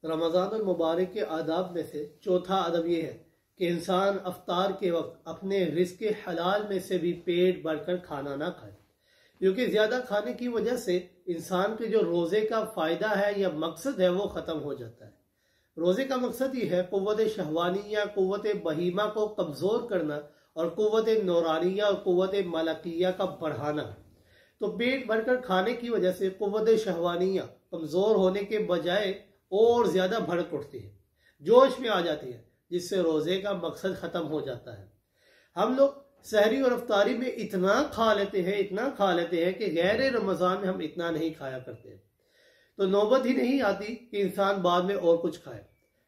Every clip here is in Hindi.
रमज़ान मुबारक के आदाब में से चौथा अदब यह है कि इंसान अफ्तार के वक्त अपने रिज़्क़ हलाल में से भी पेट भरकर खाना ना खाए, क्योंकि ज़्यादा खाने की वजह से इंसान के जो रोज़े का फ़ायदा है या मकसद है वो ख़त्म हो जाता है। रोज़े का मकसद ये है क़ुव्वत शहवानिया, क़ुव्वत बहीमा को कमज़ोर करना और क़ुव्वत नूरानिया और क़ुव्वत मलकिया का बढ़ाना। तो पेट भरकर खाने की वजह से क़ुव्वत शहवानिया कमज़ोर होने के बजाय और ज़्यादा भड़क उठती है, जोश में आ जाती है, जिससे रोज़े का मकसद ख़त्म हो जाता है। हम लोग सहरी और अफ्तारी में इतना खा लेते हैं कि गैर रमज़ान में हम इतना नहीं खाया करते, तो नौबत ही नहीं आती कि इंसान बाद में और कुछ खाए।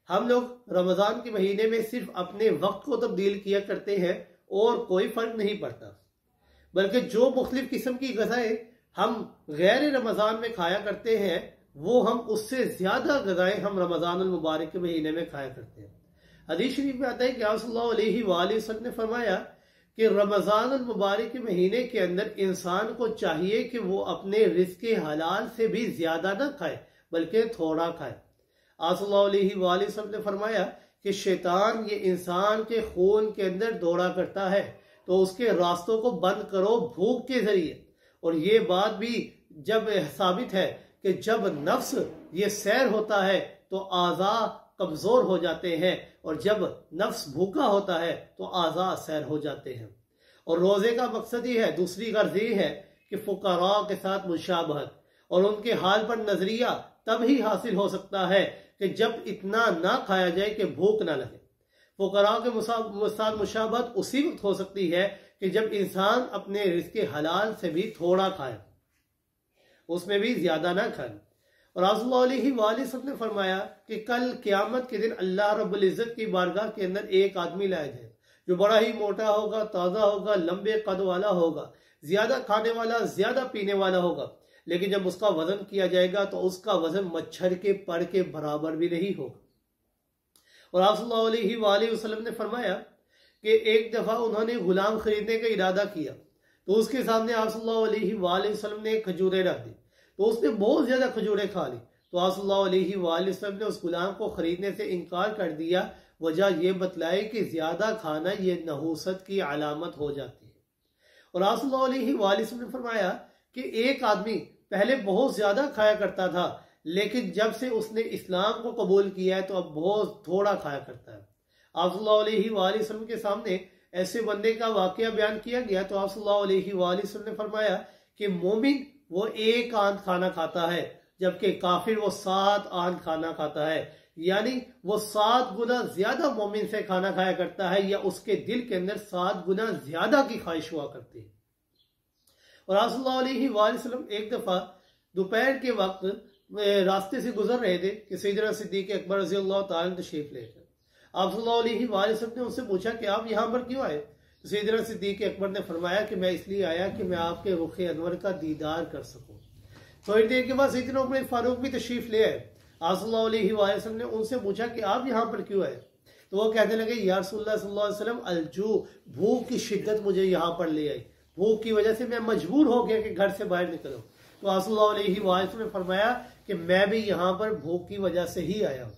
हम लोग रमज़ान के महीने में सिर्फ अपने वक्त को तब्दील किया करते हैं और कोई फ़र्क नहीं पड़ता, बल्कि जो मुख्तलिफ किस्म की ग़ज़ाएँ हम गैर रमज़ान में खाया करते हैं वो हम उससे ज़्यादा ग़ज़ाएँ हम रमज़ान मुबारक के महीने में खाया करते हैं। हदीस शरीफ में आता है कि आप सल्लल्लाहु अलैहि वसल्लम ने फरमाया कि रमज़ान मुबारक के महीने के अंदर इंसान को चाहिए कि वो अपने रिज़्क़ हलाल से भी ज़्यादा ना खाए, बल्कि थोड़ा खाए। आप सल्लल्लाहु अलैहि वसल्लम ने फरमाया कि शैतान ये इंसान के खून के अंदर दौड़ा करता है, तो उसके रास्तों को बंद करो भूख के जरिए। और ये बात भी जब साबित है कि जब नफ्स ये सैर होता है तो आज़ा कमज़ोर हो जाते हैं, और जब नफ्स भूखा होता है तो आज़ा सैर हो जाते हैं। और रोज़े का मकसद ही है, दूसरी गर्ज ये है कि फ़ुक़रा के साथ मुशाबहत और उनके हाल पर नजरिया तब ही हासिल हो सकता है कि जब इतना ना खाया जाए कि भूख ना लगे। फ़ुक़रा के साथ मुशाबहत उसी वक्त हो सकती है कि जब इंसान अपने रिज़्क़ हलाल से भी थोड़ा खाए, उसमें भी ज्यादा ना खाए। और सल्लल्लाहु अलैहि वसल्लम ने फरमाया कि कल क़यामत के दिन अल्लाह रब्बुल इज़्ज़त की बारगाह के अंदर एक आदमी लाया जाए जो बड़ा ही मोटा होगा, ताज़ा होगा, लंबे कद वाला होगा, ज्यादा खाने वाला, ज्यादा पीने वाला होगा, लेकिन जब उसका वजन किया जाएगा तो उसका वजन मच्छर के पर के बराबर भी नहीं होगा। और सल्लल्लाहु अलैहि वसल्लम ने फरमाया कि एक दफा उन्होंने गुलाम खरीदने का इरादा किया, तो उसके सामने आप सल्लल्लाहु अलैहि वसल्लम ने खजूरें रख दी, तो उसने बहुत ज्यादा खजूरें खा ली। तो आप सल्लल्लाहु अलैहि वसल्लम ने उस गुलाम को खरीदने से इनकार कर दिया। वजह ये बतलाई कि ज्यादा खाना ये नहूसत की अलामत हो जाती है। और आप सल्लल्लाहु अलैहि वसल्लम ने फरमाया कि एक आदमी पहले बहुत ज्यादा खाया करता था, लेकिन जब से उसने इस्लाम को कबूल किया है तो अब बहुत थोड़ा खाया करता है। आप सल्लल्लाहु अलैहि वसल्लम के सामने ऐसे बंदे का वाकया बयान किया गया, तो आप सल्लल्लाहु अलैहि वसल्लम ने फरमाया कि मोमिन वो एक आंत खाना खाता है, जबकि काफिर वो 7 आंत खाना खाता है, यानी वो 7 गुना ज्यादा मोमिन से खाना खाया करता है, या उसके दिल के अंदर 7 गुना ज्यादा की ख्वाहिश हुआ करती है। और आप सल्लल्लाहु अलैहि वसल्लम एक दफा दोपहर के वक्त रास्ते से गुजर रहे थे कि सैयदना सिद्दीक़ अकबर रज़ियल्लाहु ताला तशरीफ लेकर आप सल्लल्लाहु अलैहि वसल्लम ने उनसे पूछा कि आप यहाँ पर क्यों आए। तो सैयदना सिद्दीक़ अकबर ने फरमाया कि मैं इसलिए आया कि मैं आपके रुख अनवर का दीदार कर सकूं। थोड़ी देर के बाद सैयदना उमर फारूक भी तशरीफ ले आए। आप सल्लल्लाहु अलैहि वसल्लम ने उनसे पूछा कि आप यहाँ पर क्यों आए। तो वो कहने लगे, या रसूलुल्लाह सल्लल्लाहु अलैहि वसल्लम, अलजू, भूख की शिद्दत मुझे यहाँ पर ले आई, भूख की वजह से मैं मजबूर हो गया कि घर से बाहर निकलो। तो आप सल्लल्लाहु अलैहि वसल्लम ने फरमाया कि मैं भी यहाँ पर भूख की वजह से ही आया हूँ।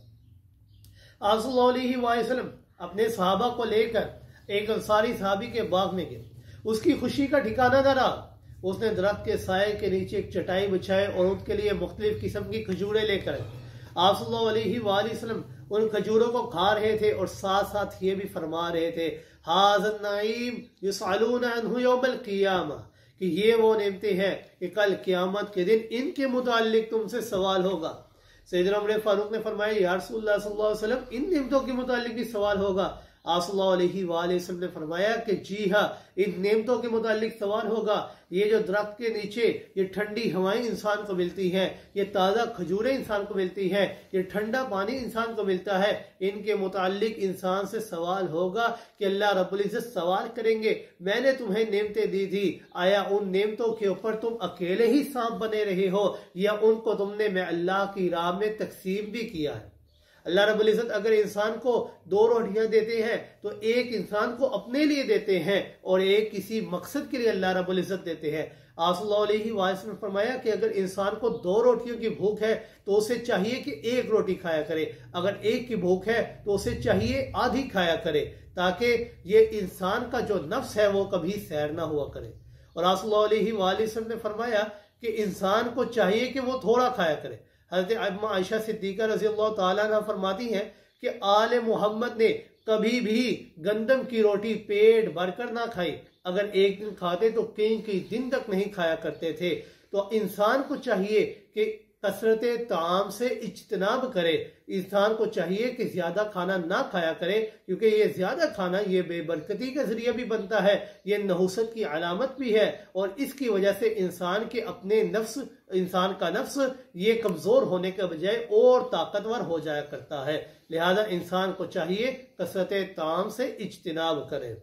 आप सल्लल्लाहु अलैहि वसल्लम अपने सहाबा को लेकर एक अंसारी सहाबी के बाग में गए। उसकी खुशी का ठिकाना न रहा। उसने दरख्त के साए के नीचे एक चटाई बिछाई और उनके लिए मुख्तलिफ किस्म की खजूरें लेकर आए। आप सल्लल्लाहु अलैहि वसल्लम उन खजूरों को खा रहे थे और साथ साथ ये भी फरमा रहे थे, हाज़न नईम युसअलून अन्हु यौमल क़ियामा, कि ये वो नेमतें हैं कि कल क़यामत के दिन इनके मुताल्लिक तुमसे सवाल होगा। सैयदना उमर फारूक ने फरमाया, या रसूलुल्लाह सल्लल्लाहु अलैहि वसल्लम, इन नेमतों के मुताल्लिक भी सवाल होगा। आप सल्लल्लाहु अलैहि वसल्लम ने फरमाया कि जी हाँ, इन नेमतों के मुताल्लिक सवाल होगा। ये जो दरख्त के नीचे ये ठंडी हवाएं इंसान को मिलती हैं, ये ताज़ा खजूरें इंसान को मिलती हैं, ये ठंडा पानी इंसान को मिलता है, इनके मुताल्लिक इंसान से सवाल होगा कि अल्लाह रब्बुल इज़्ज़त सवाल करेंगे, मैंने तुम्हें नेमतें दी थी, आया उन नेमतों के ऊपर तुम अकेले ही सांप बने रहे हो, या उनको तुमने मैं अल्लाह की राह में तकसीम भी किया है। अल्लाह रब्बुल इज़्ज़त अगर इंसान को 2 रोटियां देते हैं तो एक इंसान को अपने लिए देते हैं और एक किसी मकसद के लिए अल्लाह रब्बुल इज़्ज़त देते हैं। आप सल्लल्लाहु अलैहि वसल्लम ने फरमाया कि अगर इंसान को 2 रोटियों की भूख है तो उसे चाहिए कि 1 रोटी खाया करे, अगर 1 की भूख है तो उसे चाहिए आधी खाया करे, ताकि ये इंसान का जो नफ्स है वो कभी सैर ना हुआ करे। और आप सल्लल्लाहु अलैहि वसल्लम ने फरमाया कि इंसान को चाहिए कि वो थोड़ा खाया करे। हज़रत अम्मा आयशा सिद्दीक़ा रज़ियल्लाहु ताला अन्हा फरमाती हैं कि आले मोहम्मद ने कभी भी गंदम की रोटी पेट भरकर ना खाई, अगर एक दिन खाते तो कई कई दिन तक नहीं खाया करते थे। तो इंसान को चाहिए कि कसरत ताम से इज्तनाब करे, इंसान को चाहिए कि ज्यादा खाना ना खाया करे, क्योंकि ये ज्यादा खाना ये बेबरकती का जरिया भी बनता है, ये नहुसत की अलामत भी है, और इसकी वजह से इंसान के अपने नफ्स, इंसान का नफ्स ये कमजोर होने के बजाय और ताकतवर हो जाया करता है। लिहाजा इंसान को चाहिए कसरत ताम से इज्तनाब करे।